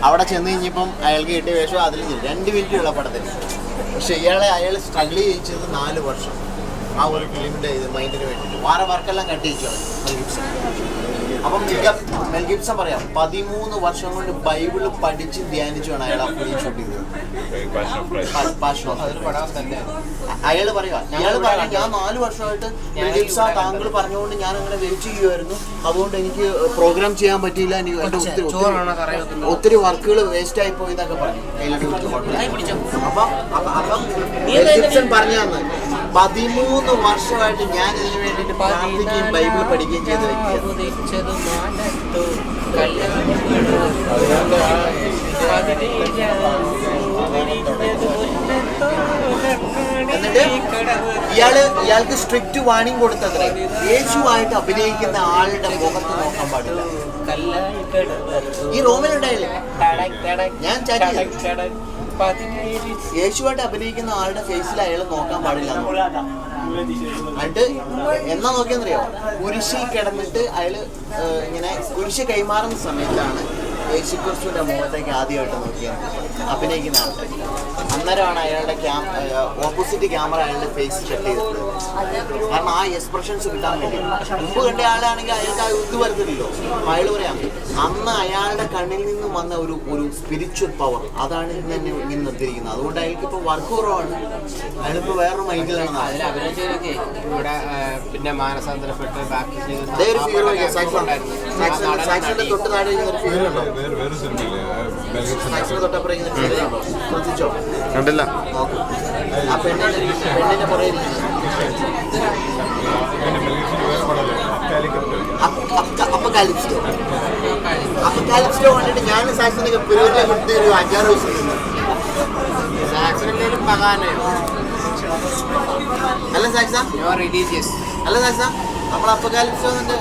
അവിടെ ചെന്ന് കഴിഞ്ഞപ്പം അയാൾക്ക് കിട്ടിയ വേഷം അതിൽ 2 മിനിറ്റുള്ള പടത്തിൽ. പക്ഷെ അയാൾ സ്ട്രഗിൾ ചെയ്യിച്ചത് 4 വർഷം ആ ഒരു ഫിലിമിൻ്റെ മൈൻഡിന് വേണ്ടിയിട്ട്. വേറെ വർക്കെല്ലാം കട്ട് ചെയ്യിച്ചു മെൽ ഗിബ്സൺ. അപ്പം മെൽ ഗിബ്സൺ പറയാം 13 വർഷം കൊണ്ട് ബൈബിള് പഠിച്ച് ധ്യാനിച്ചു വേണം അയാൾ ആ ഫിലിം ഷൂട്ട് ചെയ്തത്. അയാൾ പറയുക ഞാൻ 4 വർഷമായിട്ട് മെൽ ഗിബ്സൺ താങ്കൾ പറഞ്ഞുകൊണ്ട് ഞാൻ അങ്ങനെ വെയിറ്റ് ചെയ്യുമായിരുന്നു, അതുകൊണ്ട് എനിക്ക് പ്രോഗ്രാം ചെയ്യാൻ പറ്റിയില്ല, എനിക്ക് എൻ്റെ ഒത്തിരി വർക്കുകൾ വേസ്റ്റ് ആയി പോയി എന്നൊക്കെ പറഞ്ഞു. അപ്പം മെൽ ഗിബ്സൺ പറഞ്ഞു തന്നു 13 വർഷമായിട്ട് ഞാൻ ഇതിനു വേണ്ടിയിട്ട് പ്രാർത്ഥിക്കുകയും ബൈബിൾ പഠിക്കുകയും ചെയ്ത വ്യക്തിയാണ്. എന്നിട്ട് ഇയാൾക്ക് സ്ട്രിക്റ്റ് വാണിംഗ് കൊടുത്തത്രേ, യേശുവായിട്ട് അഭിനയിക്കുന്ന ആളുടെ മുഖത്ത് നോക്കാൻ പാടില്ല. ഈ റൂമിലുണ്ടായില്ലേ ഞാൻ യേശുവായിട്ട് അഭിനയിക്കുന്ന ആളുടെ ഫേസിൽ അയാൾ നോക്കാൻ പാടില്ല. എന്നിട്ട് എന്നാ നോക്കിയെന്നറിയോ, കുരിശിൽ കിടന്നിട്ട് അയാള് ഇങ്ങനെ കുരിശ് കൈമാറുന്ന സമയത്താണ് യേശുക്രിസ്തുവിന്റെ മുഖത്തേക്ക് ആദ്യമായിട്ട് നോക്കിയത് അഭിനയിക്കുന്ന ആളുടെ. അന്നേരമാണ് അയാളുടെ ഓപ്പോസിറ്റ് ക്യാമറ അയാളുടെ ഫേസ് സെറ്റ് ചെയ്തത്. കാരണം ആ എക്സ്പ്രഷൻസ് കിട്ടാൻ വേണ്ടി. മുമ്പ് കണ്ട ആളാണെങ്കിൽ അയാൾക്ക് ആ ഇത് വരുന്നില്ലല്ലോ. അയാൾ പറയാം അന്ന് അയാളുടെ കണ്ണിൽ നിന്നും വന്ന ഒരു സ്പിരിച്വൽ പവർ അതാണ് ഇന്ന് തന്നെ ഇങ്ങനെ നിർത്തിയിരിക്കുന്നത്. അതുകൊണ്ട് അയാൾക്ക് ഇപ്പൊ വർക്ക് കുറവാണ്, അയാളിപ്പോ വേറൊരു മൈൻഡിലാണ്. ഇവിടെ പിന്നെ മാനസാന്തരപ്പെട്ട് തൊട്ട് താഴെ കണ്ടില്ല. ആ പെണ്ണിന്റെ പുറകെ അപ്പക്കാലിപ്സിലോ കണ്ടിട്ട് ഞാൻ സാക്സിനൊക്കെ പുരോഗതി കൊടുത്ത് ഒരു 5-6 ദിവസം നിന്നു. സാക്സിനും പകാനയോ അല്ല സാക്സ റിലീജിയസ് അല്ല സാക്സ നമ്മൾ അപ്പക്കാലിപ്സ് വന്നിട്ട്